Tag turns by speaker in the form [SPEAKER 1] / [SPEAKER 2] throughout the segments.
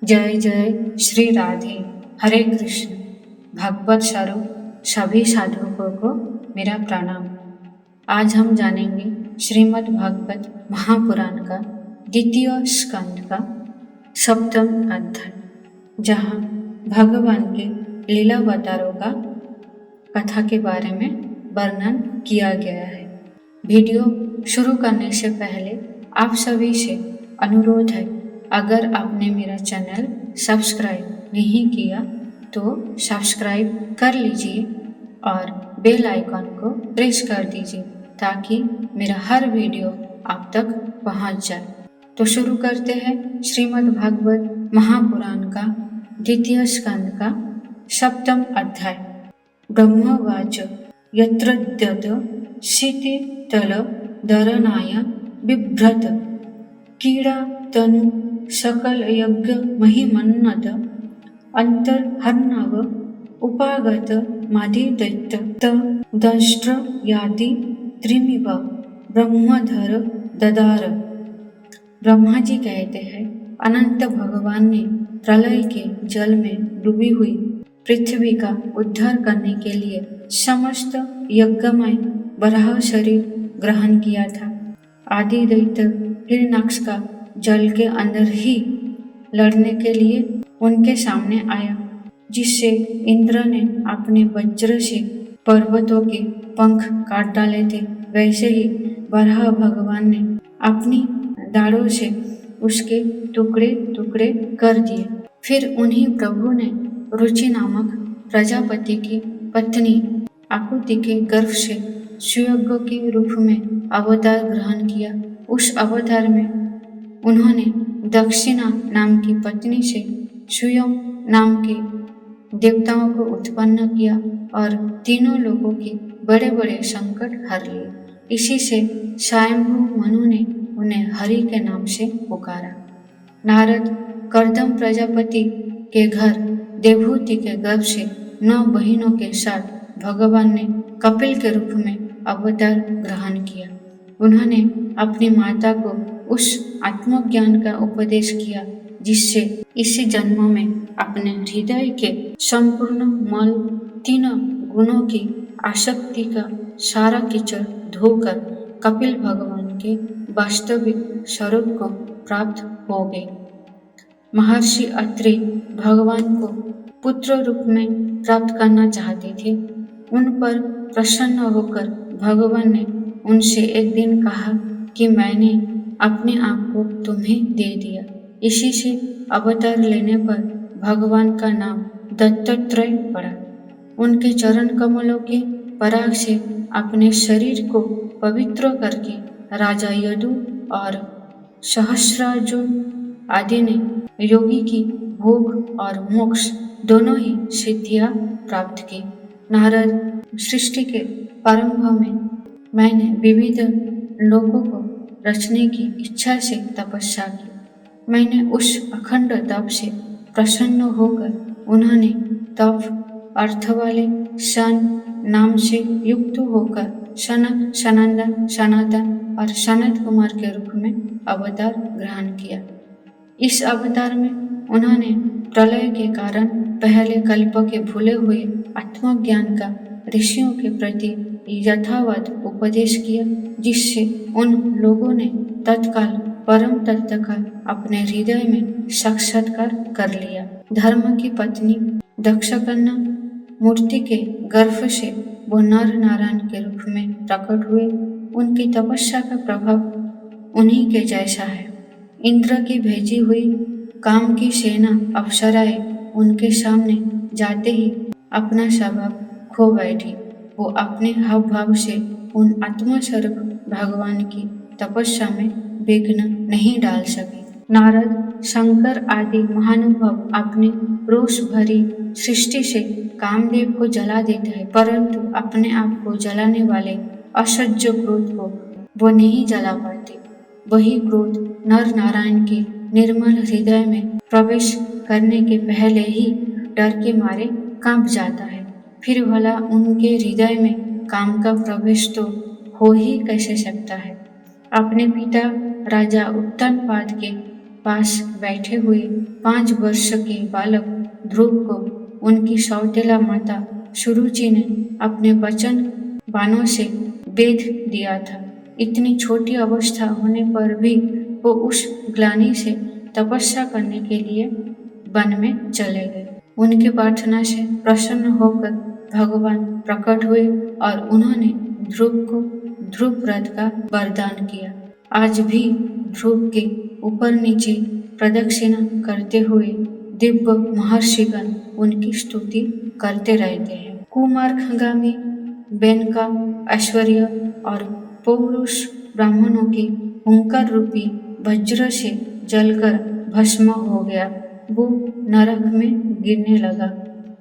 [SPEAKER 1] जय जय श्री राधे। हरे कृष्ण। भगवत स्वरूप सभी साधुओं को मेरा प्रणाम। आज हम जानेंगे श्रीमद् भागवत महापुराण का द्वितीय स्कंद का सप्तम अध्याय, जहाँ भगवान के लीलावतारों का कथा के बारे में वर्णन किया गया है। वीडियो शुरू करने से पहले आप सभी से अनुरोध है, अगर आपने मेरा चैनल सब्सक्राइब नहीं किया तो सब्सक्राइब कर लीजिए और बेल आइकॉन को प्रेस कर दीजिए ताकि मेरा हर वीडियो आप तक पहुंच जाए। तो शुरू करते हैं श्रीमद् भागवत महापुराण का द्वितीय स्कंद का सप्तम अध्याय। ब्रह्मवाच यत्रद्यत शीतितल दरनाय बिभ्रत कीड़ा तनु सकल यज्ञ महिमन्नत अंतर्हर्णव उपागत मादिदैत्य दंष्ट्र यादि त्रिमिव ब्रह्मधर ददार। ब्रह्मा जी कहते हैं, अनंत भगवान ने प्रलय के जल में डूबी हुई पृथ्वी का उद्धार करने के लिए समस्त यज्ञमय बराह शरीर ग्रहण किया था। आदि दैत्य हिरण्याक्ष का जल के अंदर ही लड़ने के लिए उनके सामने आया, जिससे इंद्र ने अपने वज्र से पर्वतों के पंख काट डाले थे। वैसे ही वराह भगवान ने अपनी दाढ़ों से उसके टुकड़े टुकड़े कर दिए। फिर उन्हीं प्रभु ने रुचि नामक प्रजापति की पत्नी आकुति के गर्भ से सुयज्ञ के रूप में अवतार ग्रहण किया। उस अवतार में उन्होंने दक्षिणा नाम की पत्नी से सुयम नाम के देवताओं को उत्पन्न किया और तीनों लोगों के बड़े बड़े संकट हर लिए। इसी से स्वयंभू मनु ने उन्हें हरि के नाम से पुकारा। नारद कर्दम प्रजापति के घर देवहूति के गर्भ से 9 बहनों के साथ भगवान ने कपिल के रूप में अवतार ग्रहण किया। उन्होंने अपनी माता को उस आत्मज्ञान का उपदेश किया, जिससे इसी जन्म में अपने हृदय के संपूर्ण मल 3 गुणों की आसक्ति का सारा कीचड़ धोकर कपिल भगवान के वास्तविक स्वरूप को प्राप्त हो गए। महर्षि अत्रि भगवान को पुत्र रूप में प्राप्त करना चाहते थे। उन पर प्रसन्न होकर भगवान ने उनसे एक दिन कहा कि मैंने अपने आप को तुम्हें दे दिया। इसी से अवतार लेने पर भगवान का नाम दत्तात्रेय पड़ा। उनके चरण कमलों के पराग से अपने शरीर को पवित्र करके राजा यदु और सहस्रार्जुन आदि ने योगी की भोग और मोक्ष दोनों ही सिद्धियां प्राप्त की। नारद सृष्टि के प्रारंभ में मैंने विविध लोगों को रचने की इच्छा से तपस्या की। मैंने उस अखंड तप से प्रसन्न होकर उन्होंने तप अर्थ वाले सन नाम से युक्त होकर सनत सनंदन सनातन और सनत कुमार के रूप में अवतार ग्रहण किया। इस अवतार में उन्होंने प्रलय के कारण पहले कल्प के भूले हुए आत्मज्ञान का ऋषियों के प्रति यथावत उपदेश किया, जिससे उन लोगों ने तत्काल परम तत्व का अपने हृदय में साक्षात्कार कर लिया। धर्म की पत्नी दक्षकन्या मूर्ति के गर्भ से वो नर नारायण के रूप में प्रकट हुए। उनकी तपस्या का प्रभाव उन्हीं के जैसा है। इंद्र की भेजी हुई काम की सेना अप्सराएं उनके सामने जाते ही अपना स्वभाव खो बैठी। वो अपने हाव भाव से उन आत्मस्वरूप भगवान की तपस्या में विघ्न नहीं डाल सके। नारद शंकर आदि महानुभाव अपनी रोष भरी सृष्टि से कामदेव को जला देता है, परंतु अपने आप को जलाने वाले असह्य क्रोध को वो नहीं जला पाते। वही क्रोध नर नारायण के निर्मल हृदय में प्रवेश करने के पहले ही डर के मारे कांप जाता है। फिर भला उनके हृदय में काम का प्रवेश तो हो ही कैसे सकता है। अपने पिता राजा उत्तानपाद के पास बैठे हुए 5 वर्ष के बालक ध्रुव को उनकी सौतेला माता सुरुचि ने अपने वचन बाणों से बेध दिया था। इतनी छोटी अवस्था होने पर भी वो उस ग्लानि से तपस्या करने के लिए वन में चले गए। उनकी प्रार्थना से प्रसन्न होकर भगवान प्रकट हुए और उन्होंने ध्रुव को ध्रुव व्रत का वरदान किया। आज भी ध्रुव के ऊपर नीचे प्रदक्षिणा करते हुए दिव्य महर्षिगण उनकी स्तुति करते रहते हैं। कुमारखगामी बेनका ऐश्वर्य और पौरुष ब्राह्मणों के हुंकार रूपी वज्र से जलकर भस्म हो गया। वो नरक में गिरने लगा।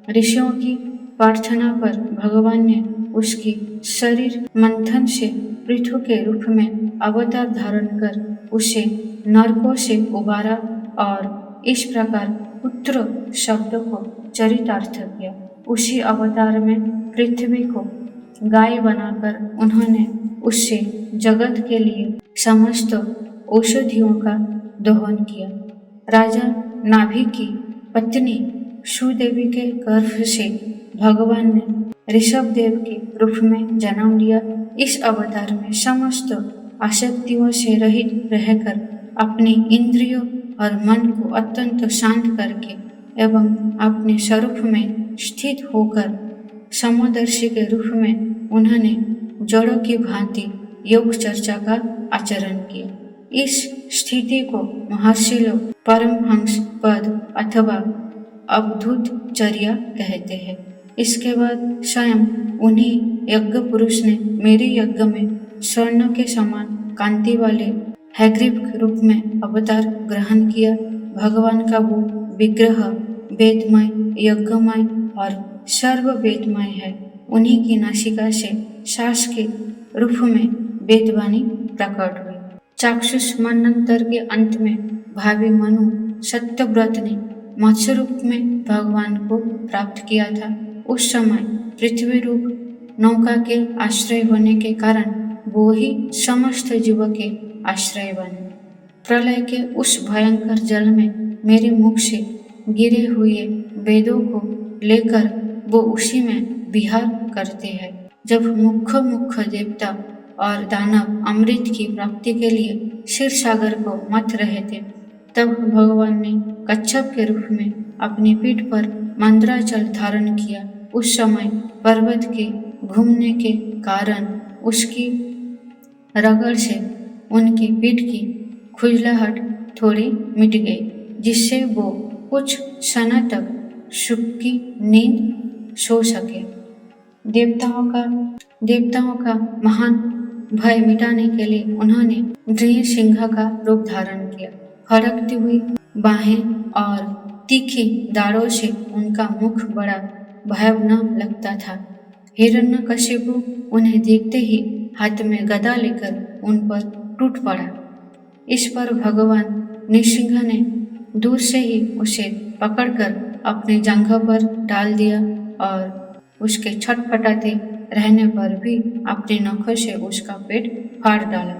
[SPEAKER 1] ऋषियों की प्रार्थना पर भगवान ने उसकी शरीर मंथन से पृथु के रूप में अवतार धारण कर उसे नरकों से उबारा और इस प्रकार पुत्र शब्द को चरितार्थ किया। उसी अवतार में पृथ्वी को गाय बनाकर उन्होंने उससे जगत के लिए समस्त औषधियों का दोहन किया। राजा नाभि की पत्नी सुदेवी के गर्भ से भगवान ने ऋषभ देव के रूप में जन्म लिया। इस अवतार में समस्त आसक्तियों से रहित रहकर अपनी इंद्रियों और मन को अत्यंत शांत करके एवं अपने स्वरूप में स्थित होकर समदर्शी के रूप में उन्होंने जड़ों की भांति योग चर्चा का आचरण किया। इस स्थिति को महर्षि लोग परमहंस पद अथवा अवधूत चर्या कहते हैं। इसके बाद स्वयं उन्हीं यज्ञ पुरुष ने मेरे यज्ञ में स्वर्ण के समान कांति वाले हैग्रीव के रूप में अवतार ग्रहण किया। भगवान का वो विग्रह वेदमय, यज्ञमय और सर्व वेदमय है। उन्हीं की नासिका से श्वास के रूप में वेदवाणी प्रकट हुई। चाक्षुष मनंतर के अंत में भावी मनु सत्यव्रत ने मत्स्य रूप में भगवान को प्राप्त किया था। उस समय पृथ्वी रूप नौका के आश्रय होने के कारण वो ही समस्त जीवों के आश्रय बने। प्रलय के उस भयंकर जल में मेरे मुख से गिरे हुए वेदों को लेकर वो उसी में विहार करते हैं। जब मुख्य देवता और दानव अमृत की प्राप्ति के लिए क्षीर सागर को मथ रहे थे, तब भगवान ने कच्छप के रूप में अपनी पीठ पर मंद्राचल धारण किया। उस समय पर्वत के घूमने के कारण उसकी रगड़ से उनकी पीठ की खुजलाहट थोड़ी मिट गई, जिससे वो कुछ क्षण तक सुख की नींद सो सके। देवताओं का महान भय मिटाने के लिए उन्होंने नृसिंह का रूप धारण किया। फड़कती हुई बाहें और तीखी दाढ़ों से उनका मुख बड़ा भयावह लगता था। हिरण्यकशिपु उन्हें देखते ही हाथ में गदा लेकर उन पर टूट पड़ा। इस पर भगवान नृसिंह ने दूर से ही उसे पकड़कर अपने जांघों पर डाल दिया और उसके छटपटाते रहने पर भी अपने नखों से उसका पेट फाड़ डाला।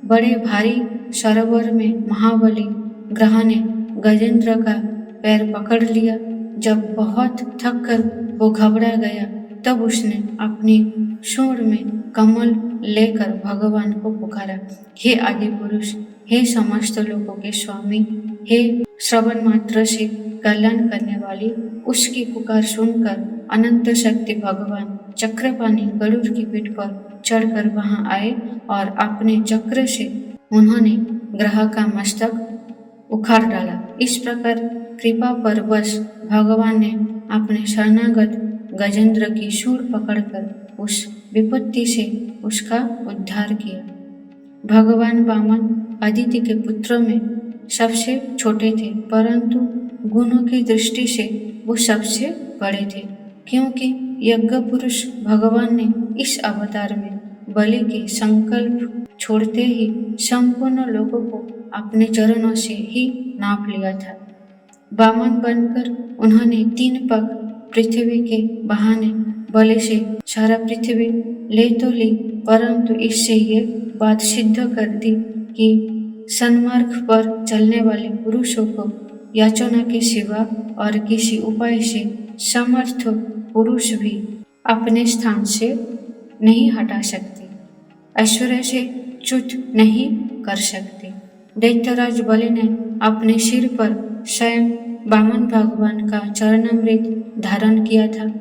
[SPEAKER 1] बड़े भारी सरोवर में महाबली ग्रह ने गजेंद्र का पैर पकड़ लिया। जब बहुत थक कर वो घबरा गया, तब उसने अपनी सूंड में कमल लेकर भगवान को पुकारा, हे आदि पुरुष, हे समस्त लोगों के स्वामी, हे श्रवण मात्र से कल्याण करने वाली। उसकी पुकार सुनकर अनंत शक्ति भगवान चक्रपाणी गरुड़ की पीठ पर चढ़कर वहां आए और अपने चक्र से उन्होंने ग्रह का मस्तक उखाड़ डाला। इस प्रकार कृपा पर वश भगवान ने अपने शरणागत गजेंद्र की सूंड पकड़कर उस विपत्ति से उसका उद्धार किया। भगवान वामन अदिति के पुत्रों में सबसे छोटे थे, परंतु गुणों की दृष्टि से वो सबसे बड़े थे, क्योंकि यज्ञ पुरुष भगवान ने इस अवतार में बलि के संकल्प छोड़ते ही संपूर्ण लोगों को अपने चरणों से ही नाप लिया था। वामन बनकर उन्होंने 3 पग पृथ्वी के बहाने बलि से सारा पृथ्वी ले तो ली, परंतु इससे ये बात सिद्ध कर दी कि सन्मार्ग पर चलने वाले पुरुषों को याचना के सिवा और किसी उपाय से समर्थ पुरुष भी अपने स्थान से नहीं हटा सकते, ऐश्वर्य से च्युत नहीं कर सकते। दैत्यराज बलि ने अपने सिर पर स्वयं वामन भगवान का चरणामृत धारण किया था।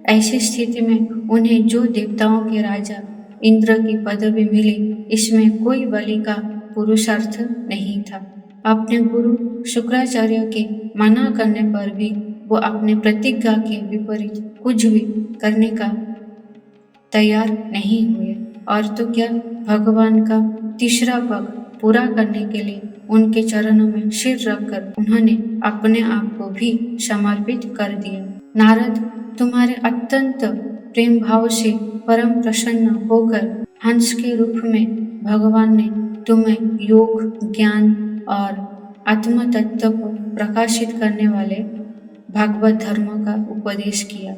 [SPEAKER 1] ऐसी स्थिति में उन्हें जो देवताओं के राजा इंद्र की पदवी मिली, इसमें कोई बलि का पुरुषार्थ नहीं था। अपने गुरु शुक्राचार्य के मना करने पर भी वो अपने प्रतिज्ञा के विपरीत कुछ भी करने का तैयार नहीं हुए, और तो क्या भगवान का तीसरा पग पूरा करने के लिए उनके चरणों में सिर रखकर उन्होंने अपने आप को भी समर्पित कर दिया। नारद, तुम्हारे अत्यंत प्रेम भाव से परम प्रसन्न होकर हंस के रूप में भगवान ने तुम्हें योग, ज्ञान और आत्म तत्व को प्रकाशित करने वाले भागवत धर्म का उपदेश किया।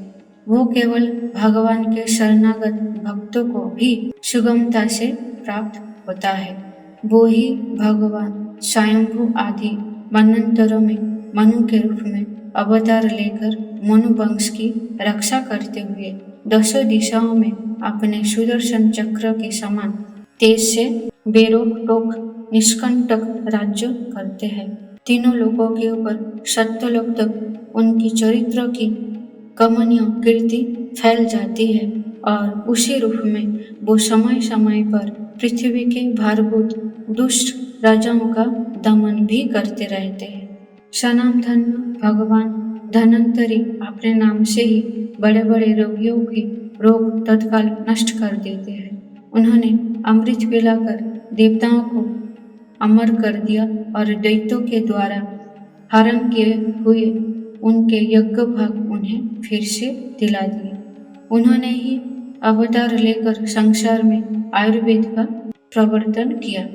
[SPEAKER 1] वो केवल भगवान के शरणागत भक्तों को भी सुगमता से प्राप्त होता है। वो ही भगवान स्वयंभू आदि मनंतरों में मनु के रूप में अवतार लेकर मनु वंश की रक्षा करते हुए दसों दिशाओं में अपने सुदर्शन चक्र के समान तेज से बेरोक टोक निष्कंटक राज्य करते हैं। तीनों लोगों के ऊपर सत्यलोक तक उनकी चरित्र की कमनीय कीर्ति फैल जाती है, और उसी रूप में वो समय समय पर पृथ्वी के भारभूत दुष्ट राजाओं का दमन भी करते रहते हैं। सनाम धन्य भगवान धन्वंतरी अपने नाम से ही बड़े बड़े रोगियों के रोग तत्काल नष्ट कर देते हैं। उन्होंने अमृत पिलाकर देवताओं को अमर कर दिया और दैत्यों के द्वारा हरण किए हुए उनके यज्ञ भाग उन्हें फिर से दिला दिए। उन्होंने ही अवतार लेकर संसार में आयुर्वेद का प्रवर्तन किया।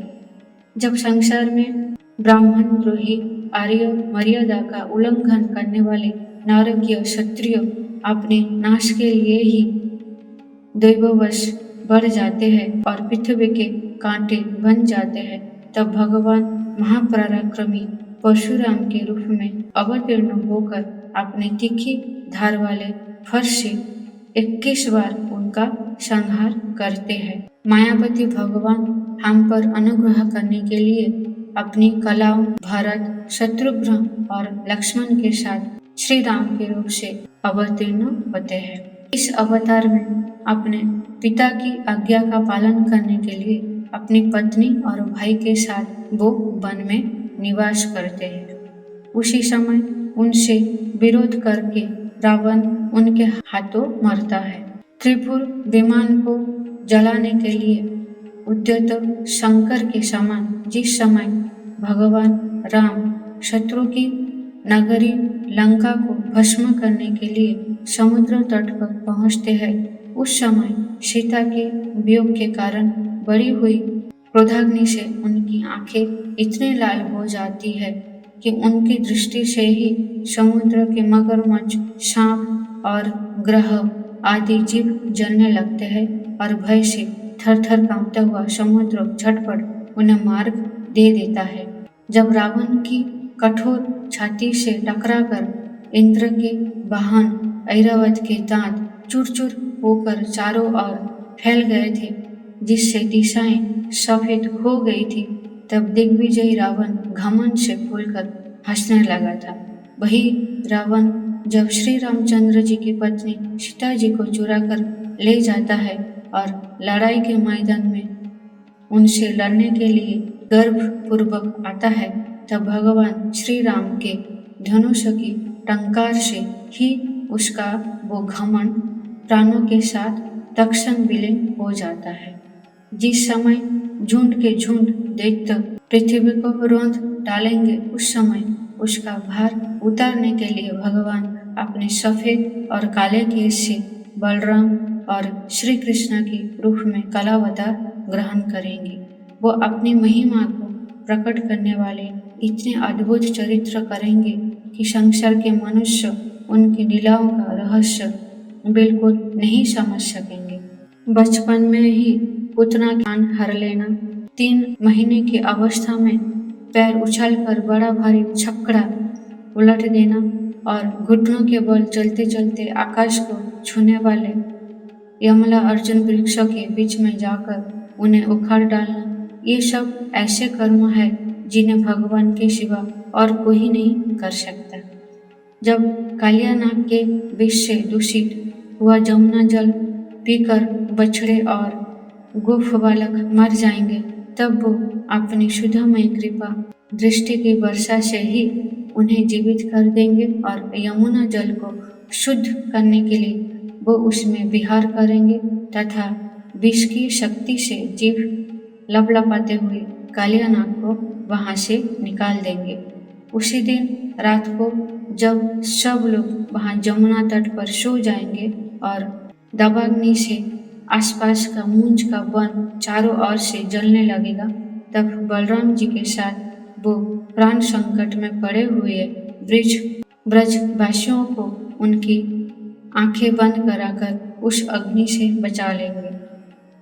[SPEAKER 1] जब संसार में ब्राह्मण द्रोही आर्य मर्यादा का उल्लंघन करने वाले नारकीय क्षत्रिय अपने नाश के लिए ही दैववश बढ़ जाते हैं और पृथ्वी के कांटे बन जाते हैं, तब भगवान महापराक्रमी परशुराम के रूप में अवतीर्ण होकर अपने तीखी धार वाले फर्श से 21 बार उनका संहार करते हैं। मायावती भगवान हम पर अनुग्रह करने के लिए अपनी कलाओं भरत, शत्रुघ्न और लक्ष्मण के साथ श्री राम के रूप से अवतीर्ण होते हैं। इस अवतार में अपने पिता की आज्ञा का पालन करने के लिए अपनी पत्नी और भाई के साथ वो वन में निवास करते हैं। उसी समय उनसे विरोध करके रावण उनके हाथों मरता है। त्रिपुर विमान को जलाने के लिए उद्यत शंकर के समान जिस समय भगवान राम शत्रु की नगरी लंका को भस्म करने के लिए समुद्र तट पर पहुंचते हैं, उस समय सीता के वियोग के कारण बढ़ी हुई क्रोधाग्नि से उनकी आंखें इतने लाल हो जाती है कि उनकी दृष्टि से ही समुद्र के मगरमच्छ, सांप और ग्रह आदि जीव जलने लगते हैं और भय से थर थर कांपता हुआ समुद्र झटपट उन्हें मार्ग दे देता है। जब रावण की कठोर छाती से टकराकर इंद्र के वाहन ऐरावत के दांत चूर चूर होकर चारों ओर फैल गए थे, जिससे दिशाएं सफेद हो गई थी, तब दिग्विजयी रावण घमंड से फूलकर हंसने लगा था। वही रावण जब श्री रामचंद्र जी की पत्नी सीता जी को चुरा कर ले जाता है और लड़ाई के मैदान में उनसे लड़ने के लिए गर्वपूर्वक आता है, तब भगवान श्री राम के धनुष की टंकार से ही उसका वो घमंड प्राणों के साथ तत्क्षण विलीन हो जाता है। जिस समय झुंड के झुंड दैत्य पृथ्वी को रौंद डालेंगे, उस समय उसका भार उतारने के लिए भगवान अपने सफेद और काले केश से बलराम और श्री कृष्ण के रूप में कलावतार ग्रहण करेंगे। वो अपनी महिमा को प्रकट करने वाले इतने अद्भुत चरित्र करेंगे कि संसार के मनुष्य उनकी लीलाओं का रहस्य बिल्कुल नहीं समझ सकेंगे। बचपन में ही पुतना ज्ञान हर लेना, 3 महीने की अवस्था में पैर उछालकर बड़ा भारी छक्कड़ा उलट देना और घुटनों के बल चलते चलते आकाश को छूने वाले यमला अर्जुन वृक्षों के बीच में जाकर उन्हें उखाड़ डालना, ये सब ऐसे कर्म है जिन्हें भगवान के सिवा और कोई नहीं कर सकता। जब कालियानाग के विष से दूषित हुआ जमुना जल पीकर बछड़े और गोफ बालक मर जाएंगे, तब वो अपनी शुद्धमय कृपा दृष्टि की वर्षा से ही उन्हें जीवित कर देंगे और यमुना जल को शुद्ध करने के लिए वो उसमें विहार करेंगे तथा विष की शक्ति से जीव लपलपाते हुए कालियानाग को वहां से निकाल देंगे। उसी दिन रात को जब सब लोग वहां जमुना तट पर सो जाएंगे और दावाग्नि से आसपास का मूंज का वन चारों ओर से जलने लगेगा, तब बलराम जी के साथ वो प्राण संकट में पड़े हुए ब्रजवासियों को उनकी आंखें बंद कराकर उस अग्नि से बचा लेंगे।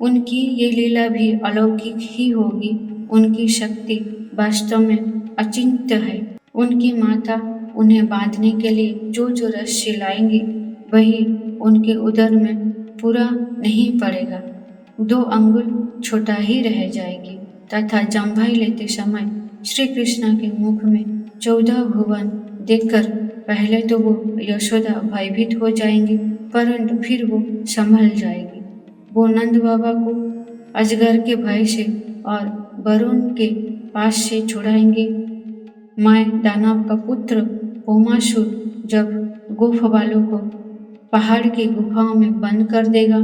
[SPEAKER 1] उनकी ये लीला भी अलौकिक ही होगी। उनकी शक्ति वास्तव में अचिंत्य है। उनकी माता उन्हें बांधने के लिए जो जो रस्सी लाएंगी वही उनके उदर में पूरा नहीं पड़ेगा, 2 अंगुल छोटा ही रह जाएगी तथा जम्भाई लेते समय श्री कृष्ण के मुख में 14 भुवन देखकर पहले तो वो यशोदा भयभीत हो जाएंगी, परंतु फिर वो संभल जाएगी। वो नंद बाबा को अजगर के भय से और वरुण के पास से छुड़ाएंगे। मैं दानव का पुत्र भौमासुर जब गोफ बालों को पहाड़ की गुफाओं में बंद कर देगा,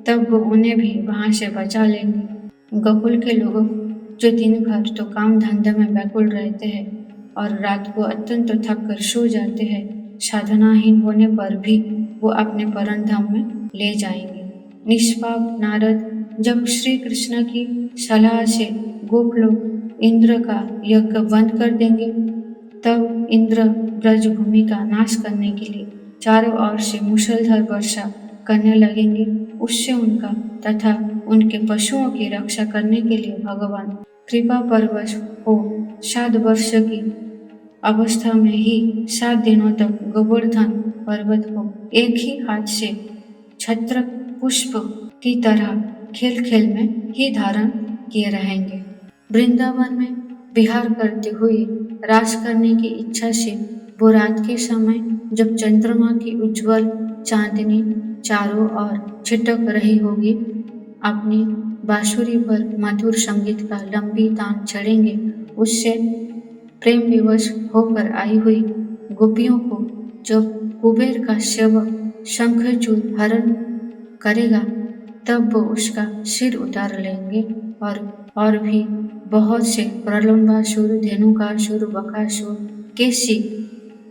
[SPEAKER 1] तब वो उन्हें भी वहां से बचा लेंगे। गोकुल के लोग जो दिन भर तो काम धंधे में व्याकुल रहते हैं और रात को अत्यंत थक कर सो जाते हैं, साधनाहीन होने पर भी वो अपने परम धाम में ले जाएंगे। निष्पाप नारद जब श्री कृष्ण की सलाह से गोप लोग इंद्र का यज्ञ बंद कर देंगे, तब इंद्र ब्रजभूमि का नाश करने के लिए चारों ओर से मूसलधार वर्षा करने लगेंगे। उससे उनका तथा उनके पशुओं की रक्षा करने के लिए भगवान कृपा परवश हो 7 वर्ष की अवस्था में ही 7 दिनों तक गोवर्धन पर्वत को एक ही हाथ से छत्र पुष्प की तरह खेल खेल में ही धारण किए रहेंगे। वृंदावन में विहार करते हुए रास करने की इच्छा से वो रात के समय जब चंद्रमा की उज्जवल चांदनी चारों ओर छिटक रही होगी, अपनी बांसुरी पर मधुर संगीत का लंबी तान चढ़ेंगे। उससे प्रेम विवश होकर आई हुई गोपियों को जब कुबेर का सेवक शंखचूड़ हरण करेगा, तब वो उसका सिर उतार लेंगे और भी बहुत से प्रलंबासुर, धेनुकासुर, बकासुर, केसी,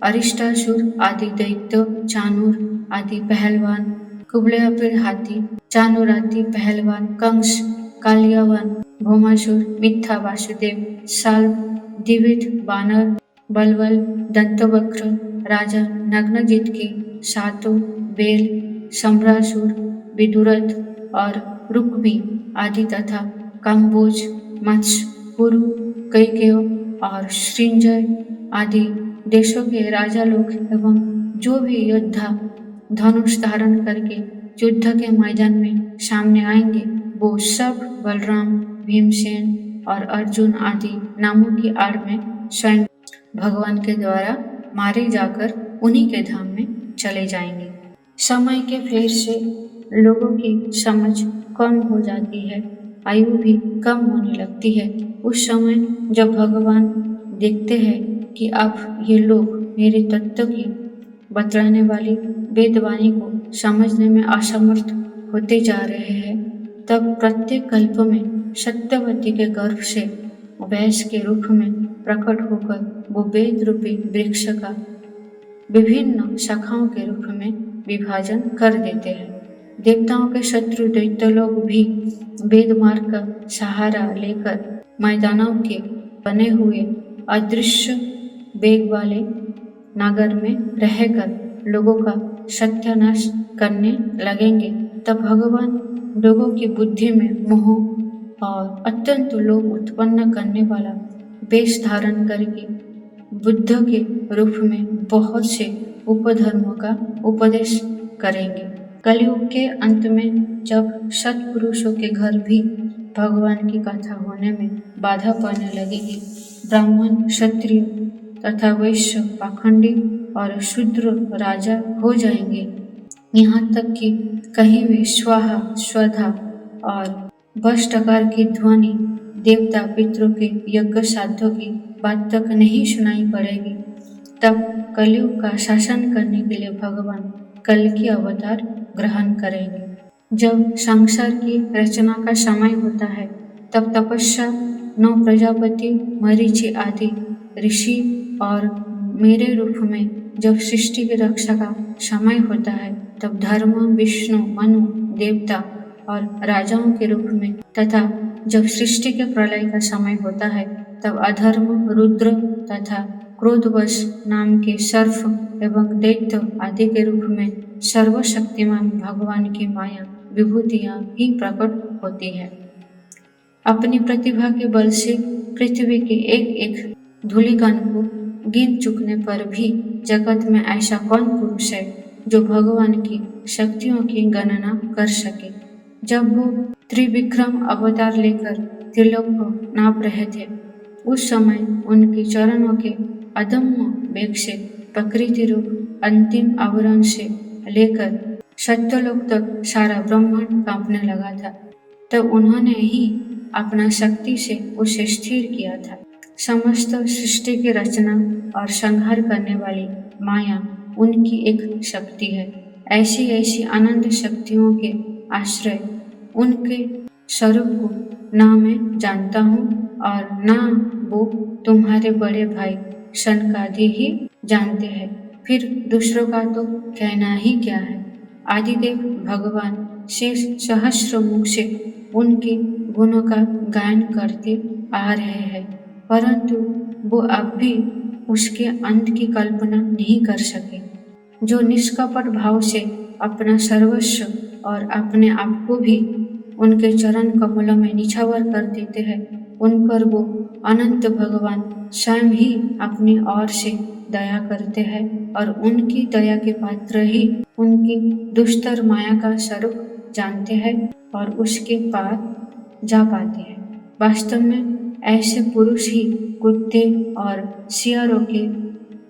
[SPEAKER 1] अरिष्टासुर आदि दैत्य, चाणूर आदि पहलवान, कुबलेपीड़ हाथी, चाणूराती पहलवान, कंस, कालियावन, भौमासुर, मिथ्या वासुदेव, साल्व, द्विविध बानर, बलवल, दंतवक्र, राजा नग्नजित के 7 बेल, सम्रासुर, विदुरथ और रुक्मी आदि तथा काम्बोज, मत्स्य, कुरु, कैकेय और श्रींजय आदि देशों के राजा लोग एवं जो भी योद्धा धनुष धारण करके युद्ध के मैदान में सामने आएंगे, वो सब बलराम, भीमसेन और अर्जुन आदि नामों की आड़ में स्वयं भगवान के द्वारा मारे जाकर उन्हीं के धाम में चले जाएंगे। समय के फेर से लोगों की समझ कम हो जाती है, आयु भी कम होने लगती है। उस समय जब भगवान देखते हैं कि अब ये लोग मेरे तत्व की बतलाने वाली वेदवाणी को समझने में असमर्थ होते जा रहे हैं, तब प्रत्येक कल्प में सत्यवती के गर्भ से वैश के रूप में प्रकट होकर वो वेद रूपी वृक्ष का विभिन्न शाखाओं के रूप में विभाजन कर देते हैं। देवताओं के शत्रु दैत्य लोग भी वेद मार्ग का सहारा लेकर मैदानों के बने हुए अदृश्य वेग वाले नगर में रहकर लोगों का सत्यानाश करने लगेंगे। तब भगवान लोगों की बुद्धि में मोह और अत्यंत लोभ उत्पन्न करने वाला वेश धारण करके बुद्ध के रूप में बहुत से उपधर्मों का उपदेश करेंगे। कलयुग के अंत में जब सत्पुरुषों के घर भी भगवान की कथा होने में बाधा पड़ने लगेगी, ब्राह्मण, क्षत्रिय तथा वैश्य पाखंडी और शूद्र राजा हो जाएंगे। यहाँ तक कि कहीं भी स्वाहा, स्वधा और बष्टकार की ध्वनि देवता पितरों के यज्ञ साधों की बात तक नहीं सुनाई पड़ेगी। तब कलयुग का शासन करने के लिए भगवान कल की अवतार ग्रहण करेंगे। जब संसार की रचना का समय होता है, तब तपस्या 9 प्रजापति, मरीचि आदि ऋषि और मेरे रूप में जब सृष्टि की रक्षा का समय होता है, तब धर्म, विष्णु, मनु, देवता और राजाओं के रूप में तथा जब सृष्टि के प्रलय का समय होता है, तब अधर्म, रुद्र तथा क्रोधवश नाम के सर्प एवं दैत्य आदि के रूप में सर्वशक्तिमान भगवान की माया विभूतियां ही प्रकट होती है। अपनी प्रतिभा के बल से पृथ्वी के एक एक धूलिकण को गिन चुकने पर भी जगत में ऐसा कौन पुरुष है जो भगवान की शक्तियों की गणना कर सके। जब वो त्रिविक्रम अवतार लेकर त्रिलोक को नाप रहे थे, उस समय उनके चरणों के अदम्य वेग से प्रकृति रूप अंतिम आवरण से लेकर सत्यलोक तक सारा ब्रह्मांड कांपने लगा था। तब उन्होंने ही अपना शक्ति से उसे स्थिर किया था। समस्त सृष्टि की रचना और संहार करने वाली माया उनकी एक शक्ति है। ऐसी ऐसी अनंत शक्तियों के आश्रय उनके स्वरूप को ना मैं जानता हूँ और ना वो तुम्हारे बड़े भाई सनकादि ही जानते हैं, फिर दूसरों का तो कहना ही क्या है। आदिदेव भगवान शेष सहस्र मुख से उनके गुणों का गायन करते आ रहे हैं, परंतु वो अब भी उसके अंत की कल्पना नहीं कर सके। जो निष्कपट भाव से अपना सर्वस्व और अपने आप को भी उनके चरण कमलों में निछावर कर देते हैं, उन पर वो अनंत भगवान स्वयं ही अपनी ओर से दया करते हैं और उनकी दया के पात्र ही उनकी दुष्टर माया का स्वरूप जानते हैं और उसके पार जा पाते हैं। वास्तव में ऐसे पुरुष ही कुत्ते और सियारों के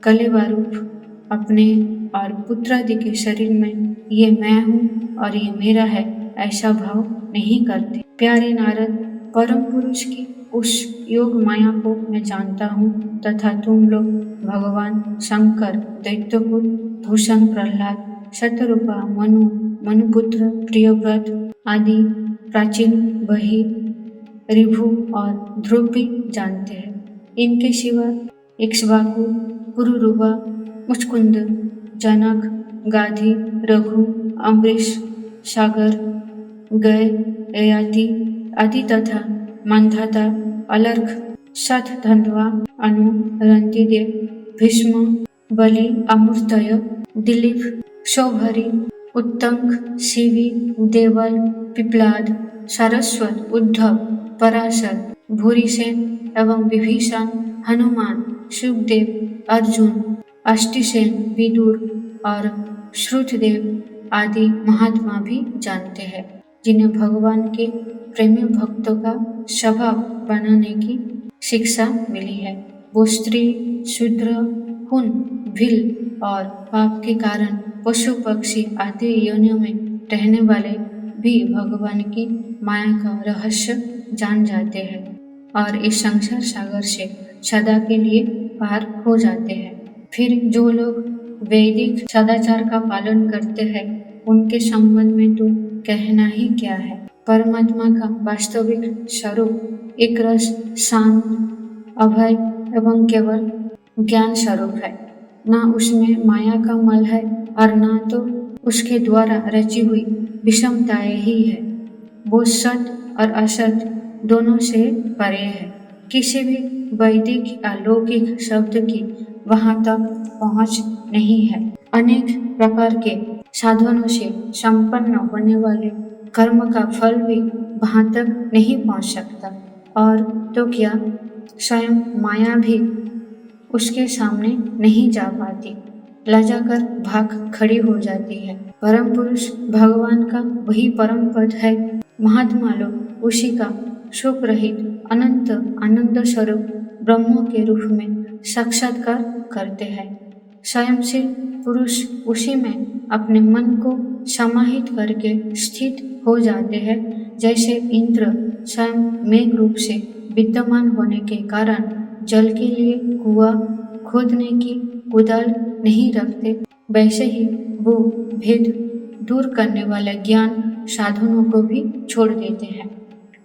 [SPEAKER 1] कलेबारूप अपने और पुत्रादि के शरीर में ये मैं हूँ और ये मेरा है ऐसा भाव नहीं करते। प्यारे नारद, परम पुरुष की उस योग माया को मैं जानता हूँ तथा तुम लोग भगवान शंकर, दैत्यकुल, भूषण प्रहलाद, शतरूपा, मनु, मनुपुत्र, प्रियव्रत आदि प्राचीन बही, ऋभु और ध्रुव भी जानते हैं। इनके सिवा इक्ष्वाकु, पुरुरुवा, मुचकुंद, जनक, गाधी, रघु, अम्बरीश, सागर, गय, ययाति आदि तथा मंधाता, अलर्क, शतधन्वा, अनु, रंतिदेव, भीष्म, बलि, अमृतय, दिलीप, शौभरी, उत्तंक, शिवी, देवल, पिप्लाद, सारस्वत, उद्धव, पराशर, भूरिसेन एवं विभीषण, हनुमान, सुखदेव, अर्जुन, अष्टिसेन, विदुर और श्रुतदेव आदि महात्मा भी जानते हैं, जिन्हें भगवान के प्रेमी भक्तों का स्वभाव बनाने की शिक्षा मिली है। वो स्त्री, शूद्र, खून, भील और पाप के कारण पशु पक्षी आदि योनियों में रहने वाले भी भगवान की माया का रहस्य जान जाते हैं और इस संसार सागर से सदा के लिए पार हो जाते हैं। फिर जो लोग वैदिक सदाचार का पालन करते हैं, उनके संबंध में तो कहना ही क्या है। परमात्मा का वास्तविक स्वरूप एक रस, शांत, अभय एवं केवल ज्ञान स्वरूप है। ना उसमें माया का मल है और ना तो उसके द्वारा रची हुई विषमताएं ही है। वो सत और असत दोनों से परे है। किसी भी वैदिक अलौकिक शब्द की वहां तक पहुंच नहीं है। अनेक प्रकार के साधनों से संपन्न होने वाले कर्म का फल भी वहाँ तक नहीं पहुँच सकता, और तो क्या स्वयं माया भी उसके सामने नहीं जा पाती, लजाकर भाग खड़ी हो जाती है। परम पुरुष भगवान का वही परम पद है। महात्मा लोग उसी का शोक रहित अनंत आनंद स्वरूप ब्रह्म के रूप में साक्षात्कार करते हैं। स्वयंशील पुरुष उसी में अपने मन को समाहित करके स्थित हो जाते हैं। जैसे इंद्र स्वयं मेघ रूप से विद्यमान होने के कारण जल के लिए कुआं खोदने की कुदाल नहीं रखते, वैसे ही वो भेद दूर करने वाले ज्ञान साधनों को भी छोड़ देते हैं।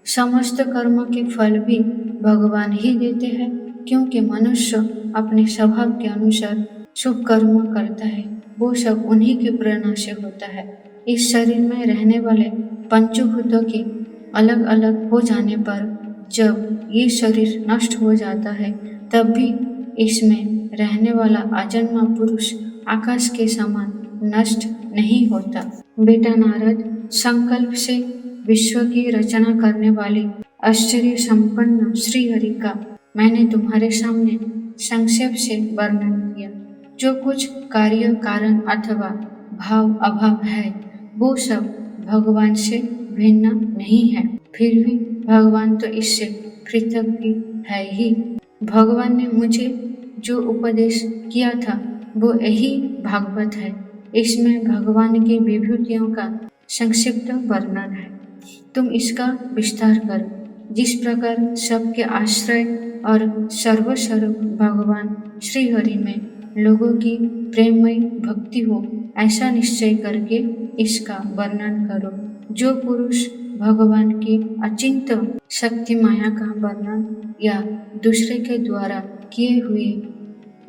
[SPEAKER 1] समस्त कर्म के फल भी भगवान ही देते हैं, क्योंकि मनुष्य अपने स्वभाव के अनुसार शुभ कर्म करता है। वो सब उन्हीं की प्रेरणा से होता है। इस शरीर में रहने वाले पंचभूतों के अलग अलग हो जाने पर जब ये शरीर नष्ट हो जाता है, तब भी इसमें रहने वाला अजन्मा पुरुष आकाश के समान नष्ट नहीं होता। बेटा नारद, संकल्प से विश्व की रचना करने वाले आश्चर्य संपन्न श्री हरि का मैंने तुम्हारे सामने संक्षेप से वर्णन किया। जो कुछ कार्य कारण अथवा भाव अभाव है, वो सब भगवान से भिन्न नहीं है। फिर भी भगवान तो इससे पृथक भी है ही। भगवान ने मुझे जो उपदेश किया था वो यही भागवत है। इसमें भगवान की विभूतियों का संक्षिप्त वर्णन है। तुम इसका विस्तार करो। जिस प्रकार सबके आश्रय और सर्वस्वरूप भगवान श्री हरि में लोगों की प्रेममय भक्ति हो, ऐसा निश्चय करके इसका वर्णन करो। जो पुरुष भगवान की अचिंत शक्ति माया का वर्णन या दूसरे के द्वारा किए हुए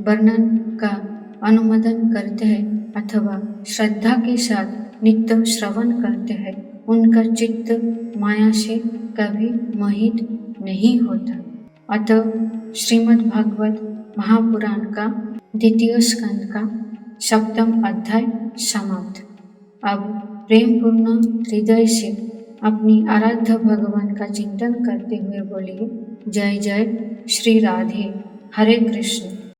[SPEAKER 1] वर्णन का अनुमोदन करते हैं अथवा श्रद्धा के साथ नित्य श्रवण करते हैं, उनका चित्त माया से कभी मोहित नहीं होता। अतः श्रीमद् भागवत महापुराण का द्वितीय स्कंद का 7वां अध्याय समाप्त। अब प्रेमपूर्ण हृदय से अपनी आराध्य भगवान का चिंतन करते हुए बोलिए, जय जय श्री राधे। हरे कृष्ण।